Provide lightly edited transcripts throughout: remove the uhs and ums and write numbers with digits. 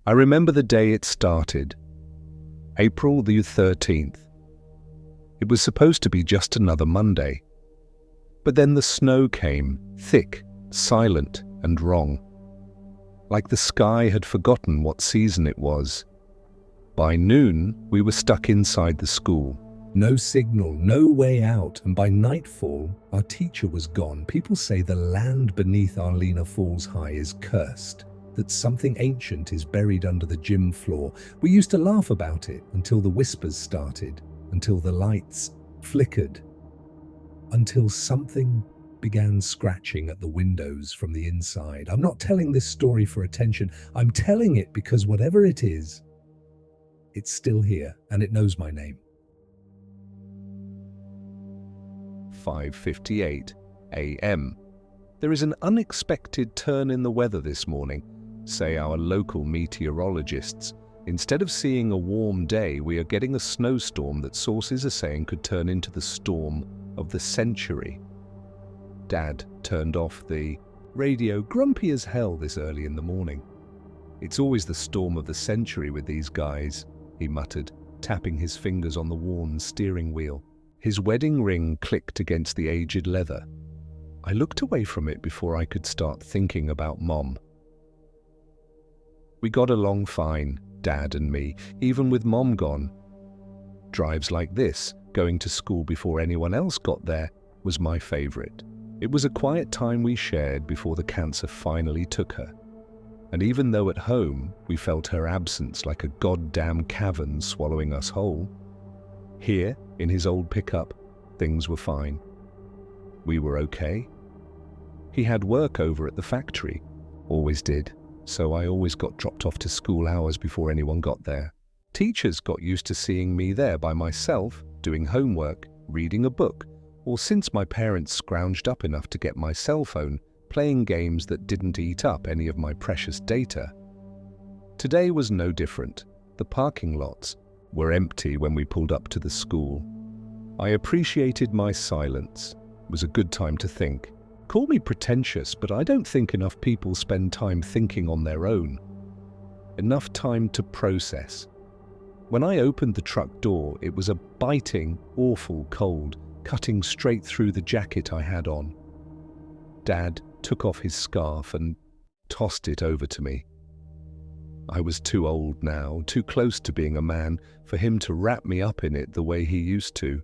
I remember the day it started, April the 13th. It was supposed to be just another Monday. But then the snow came, thick, silent, and wrong. Like the sky had forgotten what season it was. By noon, we were stuck inside the school. No signal, no way out, and by nightfall, our teacher was gone. People say the land beneath Arlena Falls High is cursed, that something ancient is buried under the gym floor. We used to laugh about it until the whispers started, until the lights flickered, until something began scratching at the windows from the inside. I'm not telling this story for attention. I'm telling it because whatever it is, it's still here and it knows my name. 5:58 a.m. There is an unexpected turn in the weather this morning, say our local meteorologists. Instead of seeing a warm day, we are getting a snowstorm that sources are saying could turn into the storm of the century. Dad turned off the radio, grumpy as hell this early in the morning. It's always the storm of the century with these guys, he muttered, tapping his fingers on the worn steering wheel. His wedding ring clicked against the aged leather. I looked away from it before I could start thinking about Mom. We got along fine, Dad and me, even with Mom gone. Drives like this, going to school before anyone else got there, was my favorite. It was a quiet time we shared before the cancer finally took her. And even though at home we felt her absence like a goddamn cavern swallowing us whole, here, in his old pickup, things were fine. We were okay. He had work over at the factory, always did, so I always got dropped off to school hours before anyone got there. Teachers got used to seeing me there by myself, doing homework, reading a book, or since my parents scrounged up enough to get my cell phone, playing games that didn't eat up any of my precious data. Today was no different. The parking lots were empty when we pulled up to the school. I appreciated my silence. It was a good time to think. Call me pretentious, but I don't think enough people spend time thinking on their own. Enough time to process. When I opened the truck door, it was a biting, awful cold, cutting straight through the jacket I had on. Dad took off his scarf and tossed it over to me. I was too old now, too close to being a man, for him to wrap me up in it the way he used to.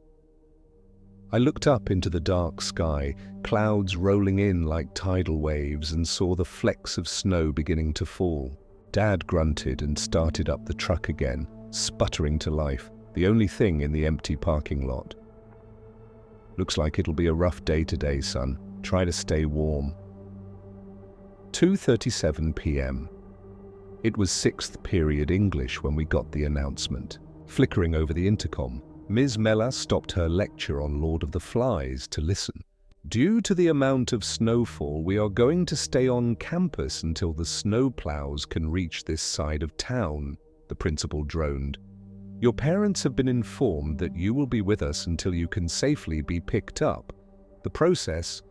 I looked up into the dark sky, clouds rolling in like tidal waves, and saw the flecks of snow beginning to fall. Dad grunted and started up the truck again, sputtering to life, the only thing in the empty parking lot. Looks like it'll be a rough day today, son. Try to stay warm. 2:37 p.m. It was 6th period English when we got the announcement. Flickering over the intercom, Ms. Mella stopped her lecture on Lord of the Flies to listen. Due to the amount of snowfall, we are going to stay on campus until the snowplows can reach this side of town, the principal droned. Your parents have been informed that you will be with us until you can safely be picked up. The process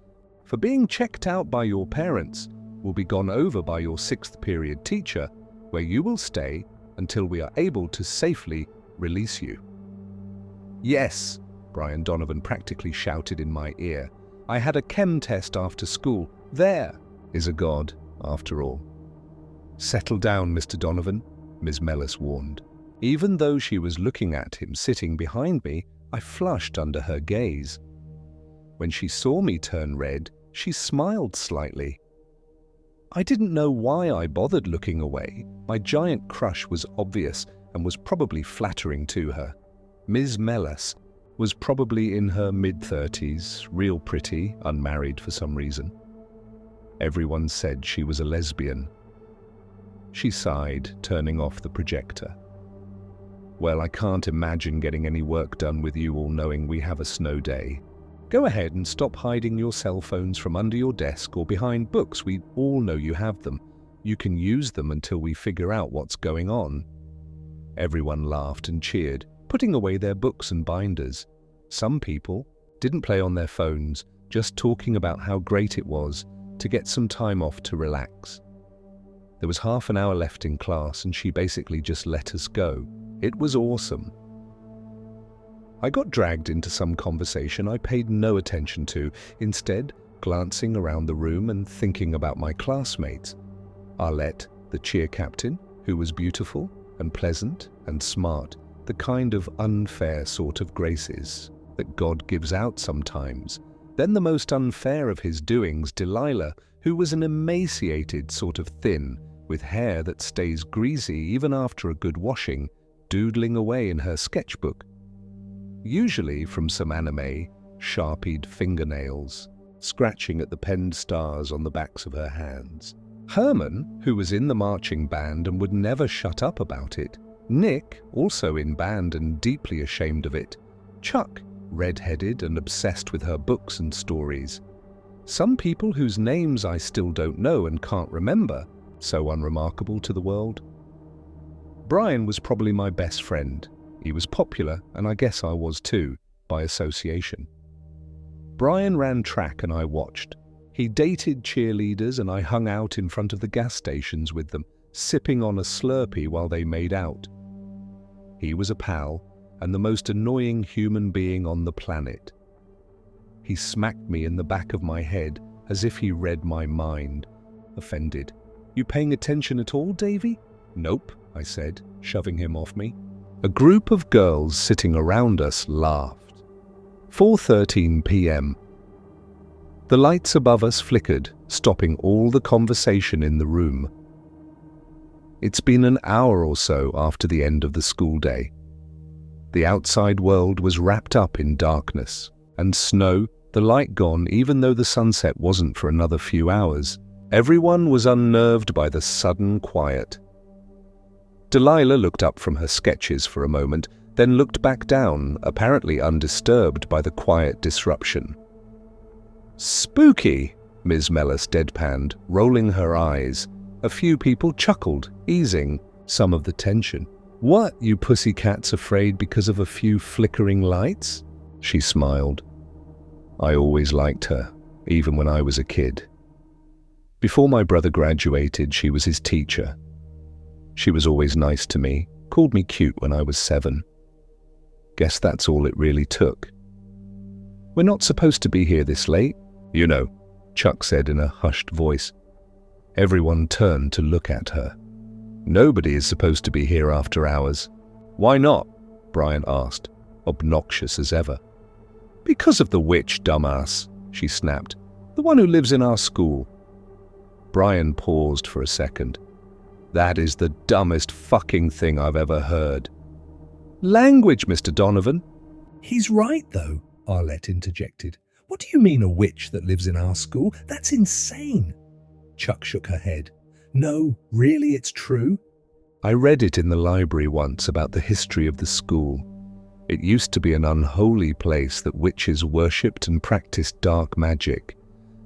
for being checked out by your parents will be gone over by your 6th period teacher, where you will stay until we are able to safely release you. Yes, Brian Donovan practically shouted in my ear. I had a chem test after school. There is a God, after all. Settle down, Mr. Donovan, Ms. Mellis warned. Even though she was looking at him sitting behind me, I flushed under her gaze. When she saw me turn red, she smiled slightly. I didn't know why I bothered looking away. My giant crush was obvious and was probably flattering to her. Ms. Mellis was probably in her mid-30s, real pretty, unmarried for some reason. Everyone said she was a lesbian. She sighed, turning off the projector. Well, I can't imagine getting any work done with you all knowing we have a snow day. Go ahead and stop hiding your cell phones from under your desk or behind books. We all know you have them. You can use them until we figure out what's going on. Everyone laughed and cheered, putting away their books and binders. Some people didn't play on their phones, just talking about how great it was to get some time off to relax. There was half an hour left in class and she basically just let us go. It was awesome. I got dragged into some conversation I paid no attention to, instead glancing around the room and thinking about my classmates. Arlette, the cheer captain, who was beautiful and pleasant and smart, the kind of unfair sort of graces that God gives out sometimes. Then the most unfair of his doings, Delilah, who was an emaciated sort of thin, with hair that stays greasy even after a good washing, doodling away in her sketchbook. Usually from some anime, sharpied fingernails, scratching at the penned stars on the backs of her hands. Herman, who was in the marching band and would never shut up about it. Nick, also in band and deeply ashamed of it. Chuck, red-headed and obsessed with her books and stories. Some people whose names I still don't know and can't remember, so unremarkable to the world. Brian was probably my best friend. He was popular, and I guess I was too, by association. Brian ran track and I watched. He dated cheerleaders and I hung out in front of the gas stations with them, sipping on a Slurpee while they made out. He was a pal and the most annoying human being on the planet. He smacked me in the back of my head as if he read my mind. Offended. "You paying attention at all, Davy?" "Nope," I said, shoving him off me. A group of girls sitting around us laughed. 4:13 p.m. The lights above us flickered, stopping all the conversation in the room. It's been an hour or so after the end of the school day. The outside world was wrapped up in darkness and snow, the light gone even though the sunset wasn't for another few hours. Everyone was unnerved by the sudden quiet. Delilah looked up from her sketches for a moment, then looked back down, apparently undisturbed by the quiet disruption. "Spooky," Ms. Mellis deadpanned, rolling her eyes. A few people chuckled, easing some of the tension. "What, you pussycats afraid because of a few flickering lights?" She smiled. I always liked her, even when I was a kid. Before my brother graduated, she was his teacher. She was always nice to me, called me cute when I was 7. Guess that's all it really took. "We're not supposed to be here this late, you know," Chuck said in a hushed voice. Everyone turned to look at her. "Nobody is supposed to be here after hours." "Why not?" Brian asked, obnoxious as ever. "Because of the witch, dumbass," she snapped. "The one who lives in our school." Brian paused for a second. "That is the dumbest fucking thing I've ever heard." "Language, Mr. Donovan." "He's right, though," Arlette interjected. "What do you mean, a witch that lives in our school? That's insane." Chuck shook her head. "No, really, it's true. I read it in the library once about the history of the school. It used to be an unholy place that witches worshipped and practiced dark magic.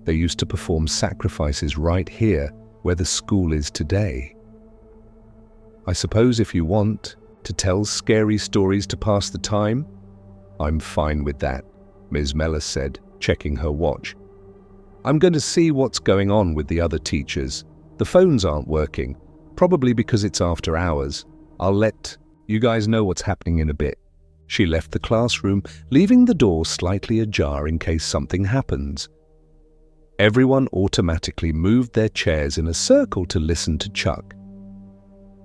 They used to perform sacrifices right here, where the school is today. I suppose if you want to tell scary stories to pass the time, I'm fine with that," Ms. Mellis said, checking her watch. "I'm going to see what's going on with the other teachers. The phones aren't working, probably because it's after hours. I'll let you guys know what's happening in a bit." She left the classroom, leaving the door slightly ajar in case something happens. Everyone automatically moved their chairs in a circle to listen to Chuck.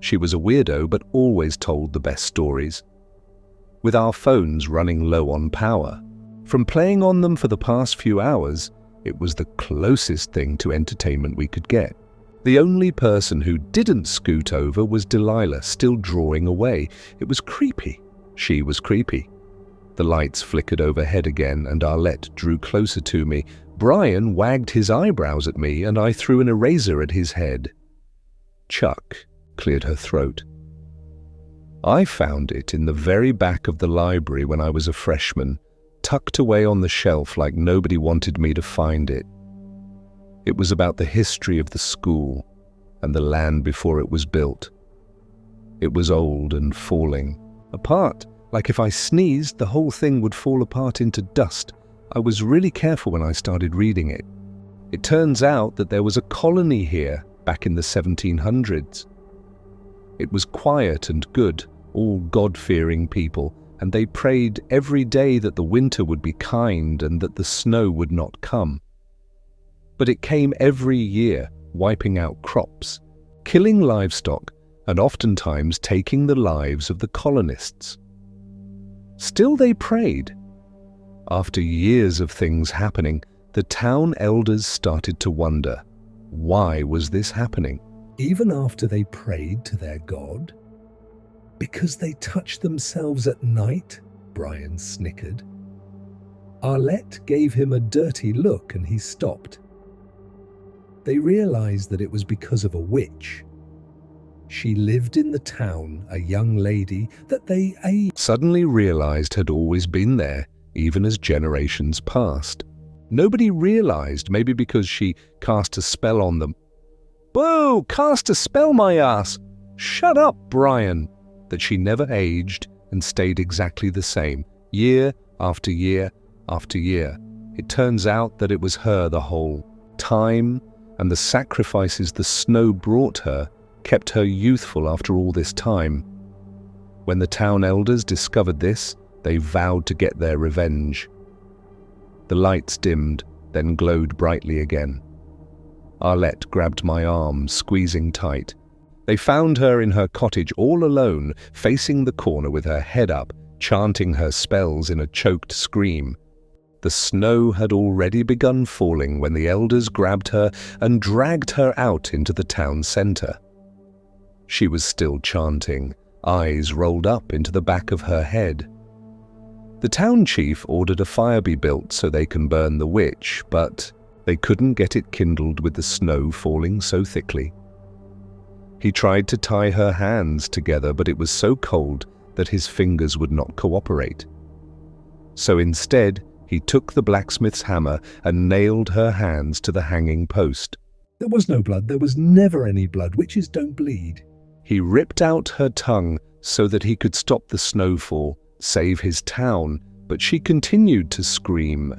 She was a weirdo, but always told the best stories. With our phones running low on power, from playing on them for the past few hours, it was the closest thing to entertainment we could get. The only person who didn't scoot over was Delilah, still drawing away. It was creepy. She was creepy. The lights flickered overhead again, and Arlette drew closer to me. Brian wagged his eyebrows at me, and I threw an eraser at his head. Chuck cleared her throat. "I found it in the very back of the library when I was a freshman, tucked away on the shelf like nobody wanted me to find it. It was about the history of the school and the land before it was built. It was old and falling apart, like if I sneezed, the whole thing would fall apart into dust. I was really careful when I started reading it. It turns out that there was a colony here back in the 1700s. It was quiet and good, all God-fearing people, and they prayed every day that the winter would be kind and that the snow would not come. But it came every year, wiping out crops, killing livestock, and oftentimes taking the lives of the colonists. Still they prayed. After years of things happening, the town elders started to wonder, why was this happening? Even after they prayed to their God? Because they touched themselves at night? Brian snickered. Arlette gave him a dirty look and he stopped. They realized that it was because of a witch. She lived in the town, a young lady that they suddenly realized had always been there, even as generations passed. Nobody realized, maybe because she cast a spell on them. Whoa, cast a spell, my ass! Shut up, Brian! That she never aged and stayed exactly the same, year after year after year. It turns out that it was her the whole time, and the sacrifices the snow brought her kept her youthful after all this time. When the town elders discovered this, they vowed to get their revenge. The lights dimmed, then glowed brightly again. Arlette grabbed my arm, squeezing tight. They found her in her cottage all alone, facing the corner with her head up, chanting her spells in a choked scream. The snow had already begun falling when the elders grabbed her and dragged her out into the town centre. She was still chanting, eyes rolled up into the back of her head. The town chief ordered a fire be built so they can burn the witch, but they couldn't get it kindled with the snow falling so thickly. He tried to tie her hands together, but it was so cold that his fingers would not cooperate. So instead, he took the blacksmith's hammer and nailed her hands to the hanging post. There was no blood. There was never any blood. Witches don't bleed. He ripped out her tongue so that he could stop the snowfall, save his town, but she continued to scream.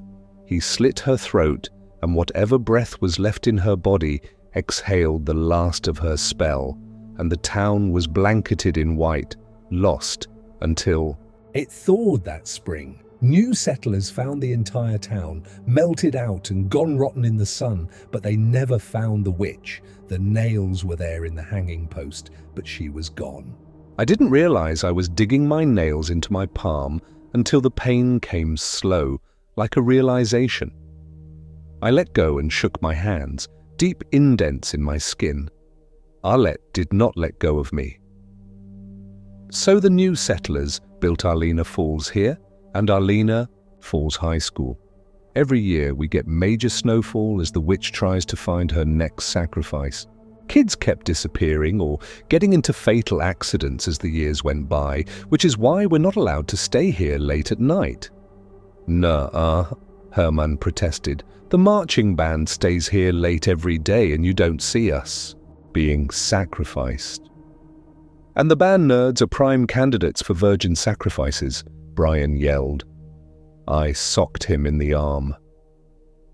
He slit her throat, and whatever breath was left in her body exhaled the last of her spell, and the town was blanketed in white, lost until... It thawed that spring. New settlers found the entire town, melted out and gone rotten in the sun, but they never found the witch. The nails were there in the hanging post, but she was gone. I didn't realize I was digging my nails into my palm until the pain came slow, like a realization. I let go and shook my hands, deep indents in my skin. Arlette did not let go of me. So the new settlers built Arlena Falls here and Arlena Falls High School. Every year we get major snowfall as the witch tries to find her next sacrifice. Kids kept disappearing or getting into fatal accidents as the years went by, which is why we're not allowed to stay here late at night. Nuh-uh, Herman protested. The marching band stays here late every day and you don't see us being sacrificed. And the band nerds are prime candidates for virgin sacrifices, Brian yelled. I socked him in the arm.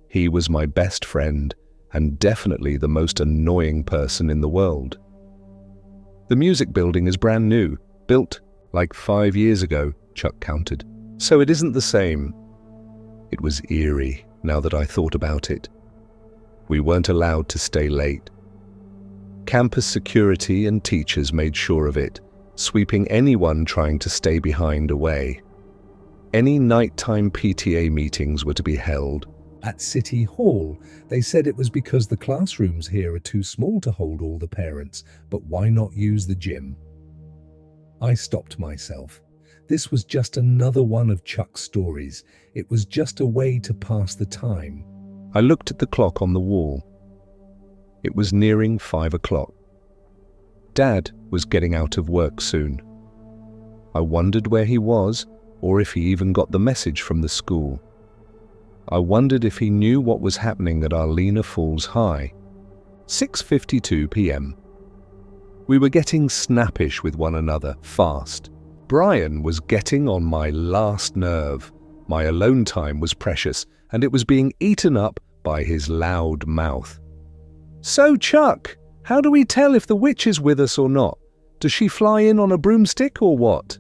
He was my best friend and definitely the most annoying person in the world. The music building is brand new, built like 5 years ago, Chuck counted. So it isn't the same. It was eerie now that I thought about it. We weren't allowed to stay late. Campus security and teachers made sure of it, sweeping anyone trying to stay behind away. Any nighttime PTA meetings were to be held. At City Hall, they said it was because the classrooms here are too small to hold all the parents, but why not use the gym? I stopped myself. This was just another one of Chuck's stories. It was just a way to pass the time. I looked at the clock on the wall. It was nearing 5 o'clock. Dad was getting out of work soon. I wondered where he was, or if he even got the message from the school. I wondered if he knew what was happening at Arlena Falls High. 6:52 p.m. We were getting snappish with one another, fast. Brian was getting on my last nerve. My alone time was precious, and it was being eaten up by his loud mouth. So, Chuck, How do we tell if the witch is with us or not? Does she fly in on a broomstick or what?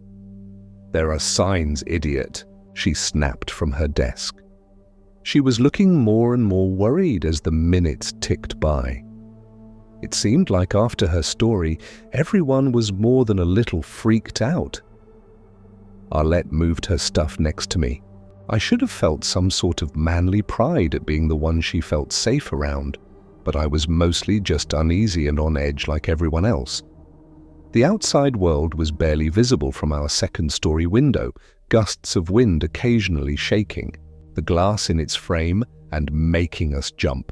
There are signs, idiot, she snapped from her desk. She was looking more and more worried as the minutes ticked by. It seemed like after her story, everyone was more than a little freaked out. Arlette moved her stuff next to me. I should have felt some sort of manly pride at being the one she felt safe around, but I was mostly just uneasy and on edge like everyone else. The outside world was barely visible from our second-story window, gusts of wind occasionally shaking, the glass in its frame and making us jump.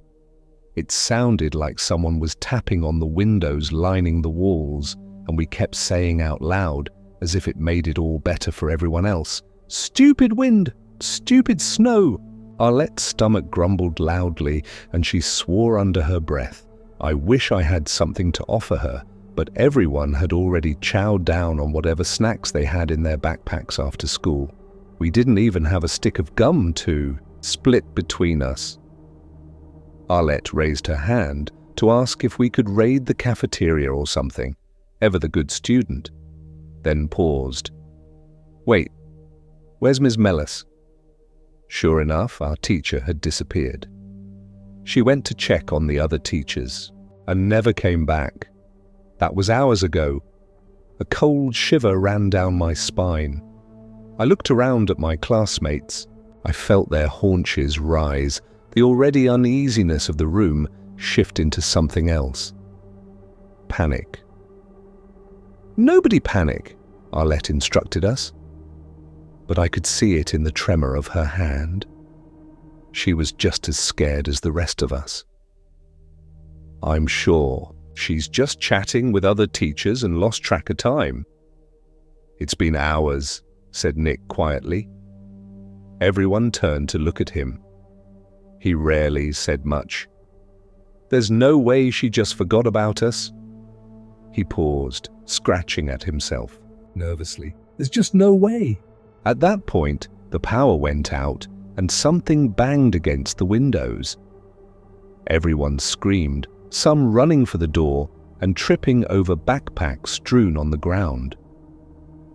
It sounded like someone was tapping on the windows lining the walls, and we kept saying out loud, as if it made it all better for everyone else, "Stupid wind! Stupid snow!" Arlette's stomach grumbled loudly, and she swore under her breath. I wish I had something to offer her, but everyone had already chowed down on whatever snacks they had in their backpacks after school. We didn't even have a stick of gum to split between us. Arlette raised her hand to ask if we could raid the cafeteria or something, ever the good student, then paused. "Wait, where's Ms. Mellis?" Sure enough, our teacher had disappeared. She went to check on the other teachers and never came back. That was hours ago. A cold shiver ran down my spine. I looked around at my classmates. I felt their haunches rise. The already uneasiness of the room shift into something else. Panic. "Nobody panic," Arlette instructed us. But I could see it in the tremor of her hand. She was just as scared as the rest of us. "I'm sure she's just chatting with other teachers and lost track of time." "It's been hours," said Nick quietly. Everyone turned to look at him. He rarely said much. "There's no way she just forgot about us." He paused, scratching at himself. Nervously, "There's just no way." At that point, the power went out and something banged against the windows. Everyone screamed, some running for the door and tripping over backpacks strewn on the ground.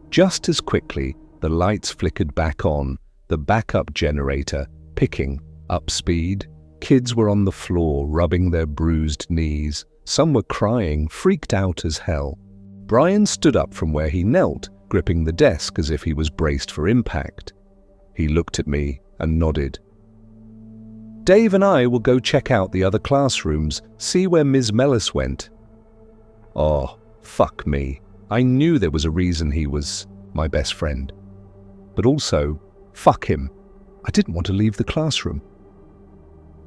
Just as quickly, the lights flickered back on, the backup generator picking up speed. Kids were on the floor, rubbing their bruised knees. Some were crying, freaked out as hell. Brian stood up from where he knelt, gripping the desk as if he was braced for impact. He looked at me and nodded. "Dave and I will go check out the other classrooms, see where Ms. Mellis went." Oh, fuck me. I knew there was a reason he was my best friend. But also, fuck him. I didn't want to leave the classroom.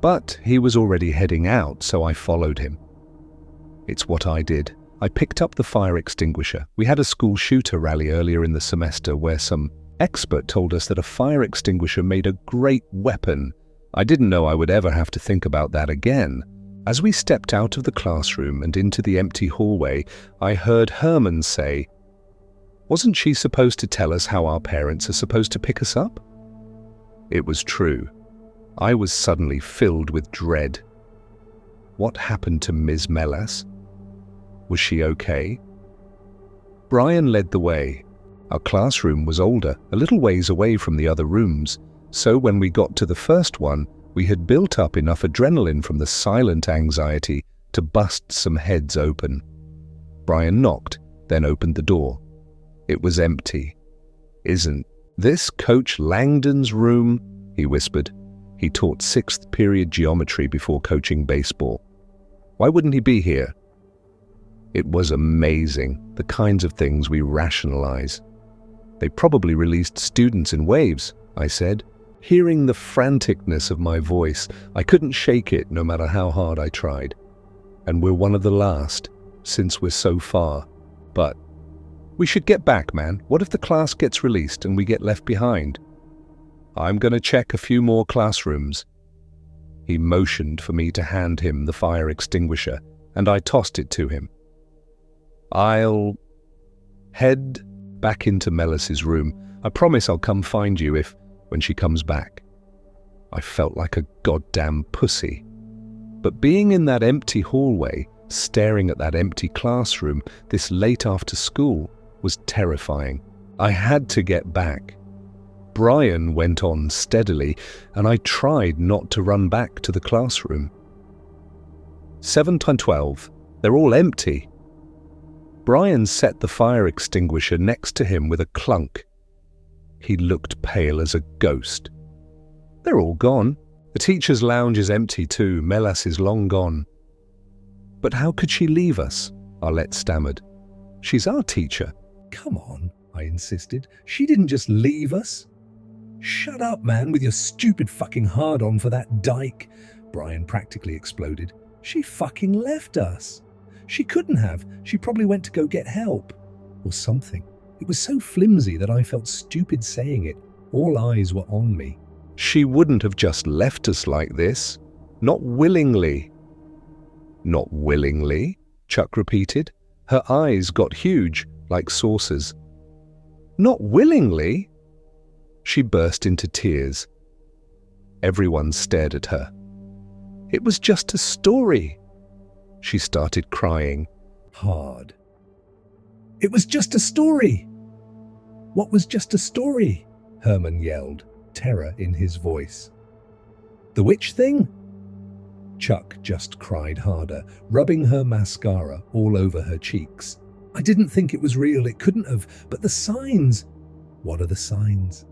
But he was already heading out, so I followed him. It's what I did. I picked up the fire extinguisher. We had a school shooter rally earlier in the semester where some expert told us that a fire extinguisher made a great weapon. I didn't know I would ever have to think about that again. As we stepped out of the classroom and into the empty hallway, I heard Herman say, "Wasn't she supposed to tell us how our parents are supposed to pick us up?" It was true. I was suddenly filled with dread. What happened to Ms. Mellis? Was she okay? Brian led the way. Our classroom was older, a little ways away from the other rooms, so when we got to the first one, we had built up enough adrenaline from the silent anxiety to bust some heads open. Brian knocked, then opened the door. It was empty. "Isn't this Coach Langdon's room?" he whispered. He taught 6th period geometry before coaching baseball. Why wouldn't he be here? It was amazing, the kinds of things we rationalize. "They probably released students in waves," I said. Hearing the franticness of my voice, I couldn't shake it no matter how hard I tried. "And we're one of the last, since we're so far. But we should get back, man. What if the class gets released and we get left behind?" "I'm going to check a few more classrooms." He motioned for me to hand him the fire extinguisher, and I tossed it to him. "I'll head back into Mellis's room. I promise I'll come find you when she comes back." I felt like a goddamn pussy. But being in that empty hallway, staring at that empty classroom this late after school was terrifying. I had to get back. Brian went on steadily, and I tried not to run back to the classroom. 7 times 12. They're all empty. Brian set the fire extinguisher next to him with a clunk. He looked pale as a ghost. They're all gone. The teacher's lounge is empty too. Melas is long gone. But how could she leave us? Arlette stammered. She's our teacher. Come on, I insisted. She didn't just leave us. Shut up, man, with your stupid fucking hard-on for that dyke, Brian practically exploded. She fucking left us. She couldn't have. She probably went to go get help. Or something. It was so flimsy that I felt stupid saying it. All eyes were on me. She wouldn't have just left us like this. Not willingly. Not willingly, Chuck repeated. Her eyes got huge, like saucers. Not willingly? She burst into tears. Everyone stared at her. It was just a story. She started crying. Hard. It was just a story. What was just a story? Herman yelled, terror in his voice. The witch thing? Chuck just cried harder, rubbing her mascara all over her cheeks. I didn't think it was real, it couldn't have, but the signs. What are the signs?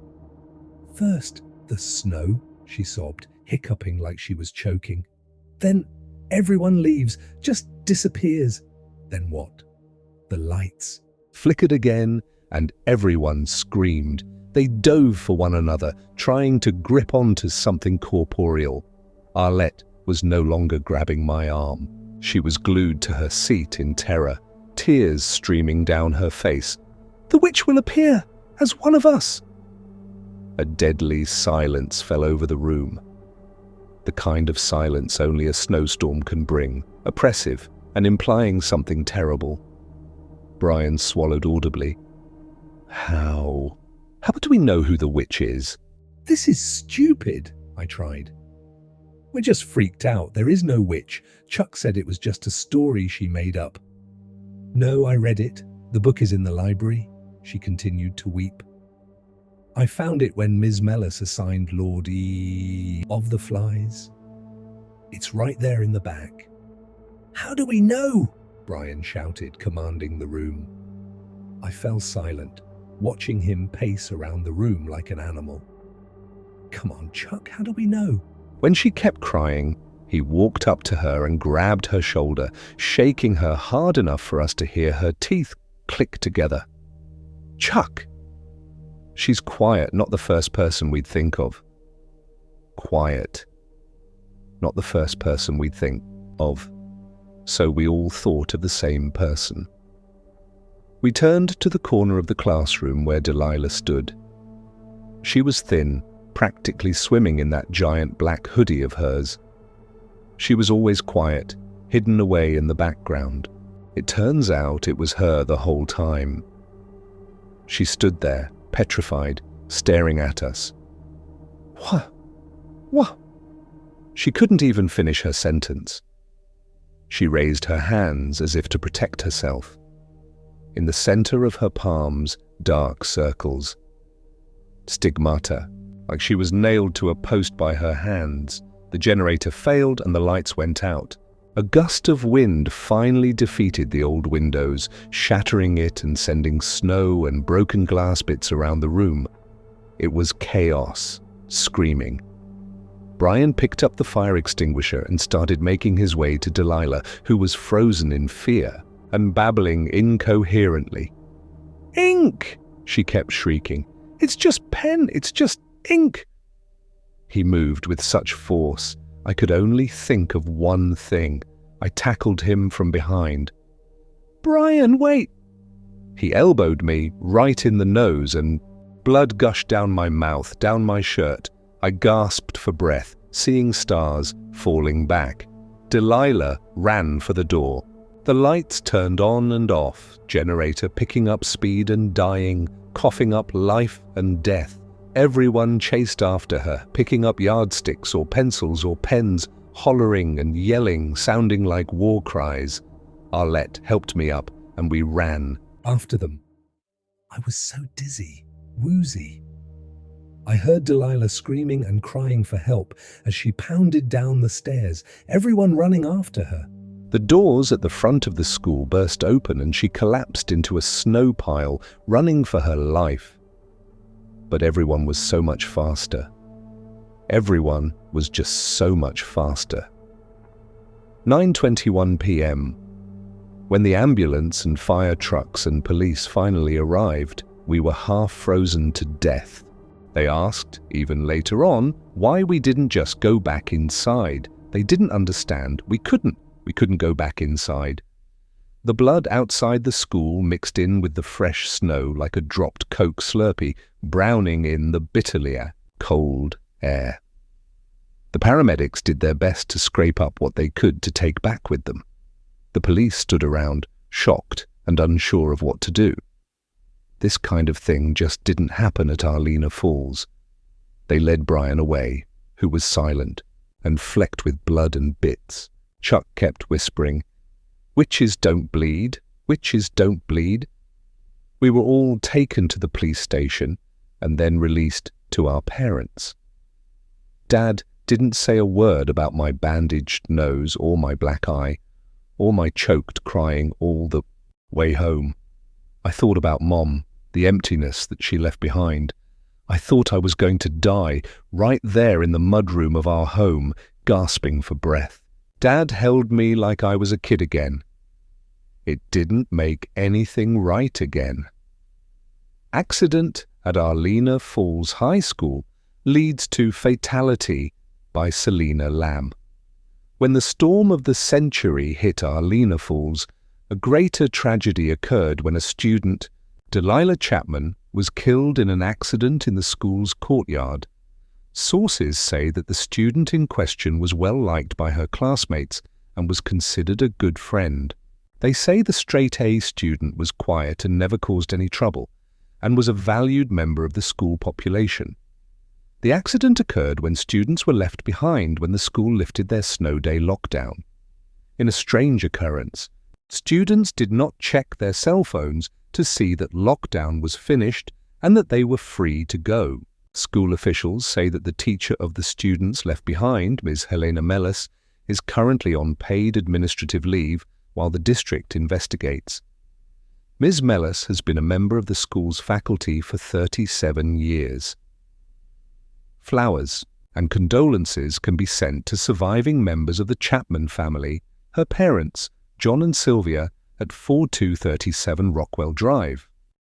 First, the snow, she sobbed, hiccuping like she was choking. Then everyone leaves, just disappears. Then what? The lights flickered again, and everyone screamed. They dove for one another, trying to grip onto something corporeal. Arlette was no longer grabbing my arm. She was glued to her seat in terror, tears streaming down her face. The witch will appear as one of us. A deadly silence fell over the room. The kind of silence only a snowstorm can bring, oppressive and implying something terrible. Brian swallowed audibly. How do we know who the witch is? This is stupid, I tried. We're just freaked out. There is no witch. Chuck said it was just a story she made up. No, I read it. The book is in the library. She continued to weep. I found it when Ms. Melas assigned Lord E. of the Flies. It's right there in the back. How do we know? Brian shouted, commanding the room. I fell silent, watching him pace around the room like an animal. Come on, Chuck, how do we know? When she kept crying, he walked up to her and grabbed her shoulder, shaking her hard enough for us to hear her teeth click together. Chuck! She's quiet, not the first person we'd think of. Quiet. Not the first person we'd think of. So we all thought of the same person. We turned to the corner of the classroom where Delilah stood. She was thin, practically swimming in that giant black hoodie of hers. She was always quiet, hidden away in the background. It turns out it was her the whole time. She stood there, petrified, staring at us. What? She couldn't even finish her sentence. She raised her hands as if to protect herself. In the center of her palms, dark circles. Stigmata, like she was nailed to a post by her hands. The generator failed and the lights went out. A gust of wind finally defeated the old windows, shattering it and sending snow and broken glass bits around the room. It was chaos, screaming. Brian picked up the fire extinguisher and started making his way to Delilah, who was frozen in fear and babbling incoherently. Ink! She kept shrieking. It's just pen, it's just ink! He moved with such force, I could only think of one thing. I tackled him from behind. Brian, wait! He elbowed me right in the nose and blood gushed down my mouth, down my shirt. I gasped for breath, seeing stars, falling back. Delilah ran for the door. The lights turned on and off, generator picking up speed and dying, coughing up life and death. Everyone chased after her, picking up yardsticks or pencils or pens, hollering and yelling, sounding like war cries. Arlette helped me up, and we ran. After them. I was so dizzy, woozy. I heard Delilah screaming and crying for help as she pounded down the stairs, everyone running after her. The doors at the front of the school burst open and she collapsed into a snow pile, running for her life. But everyone was so much faster. Everyone was just so much faster. 9:21 p.m. When the ambulance and fire trucks and police finally arrived, we were half frozen to death. They asked, even later on, why we didn't just go back inside. They didn't understand. We couldn't go back inside. The blood outside the school mixed in with the fresh snow like a dropped Coke Slurpee, browning in the bitterly cold air. The paramedics did their best to scrape up what they could to take back with them. The police stood around, shocked and unsure of what to do. This kind of thing just didn't happen at Arlena Falls. They led Brian away, who was silent and flecked with blood and bits. Chuck kept whispering, "Witches don't bleed, witches don't bleed." We were all taken to the police station and then released to our parents. Dad didn't say a word about my bandaged nose or my black eye, or my choked crying all the way home. I thought about Mom, the emptiness that she left behind. I thought I was going to die right there in the mudroom of our home, gasping for breath. Dad held me like I was a kid again. It didn't make anything right again. Accident at Arlena Falls High School leads to fatality by Selena Lamb. When the storm of the century hit Arlena Falls, a greater tragedy occurred when a student, Delilah Chapman, was killed in an accident in the school's courtyard. Sources say that the student in question was well liked by her classmates and was considered a good friend. They say the straight-A student was quiet and never caused any trouble, and was a valued member of the school population. The accident occurred when students were left behind when the school lifted their snow day lockdown. In a strange occurrence, students did not check their cell phones to see that lockdown was finished and that they were free to go. School officials say that the teacher of the students left behind, Ms. Helena Mellis, is currently on paid administrative leave while the district investigates. Ms. Mellis has been a member of the school's faculty for 37 years. Flowers and condolences can be sent to surviving members of the Chapman family, her parents, John and Sylvia, at 4237 Rockwell Drive.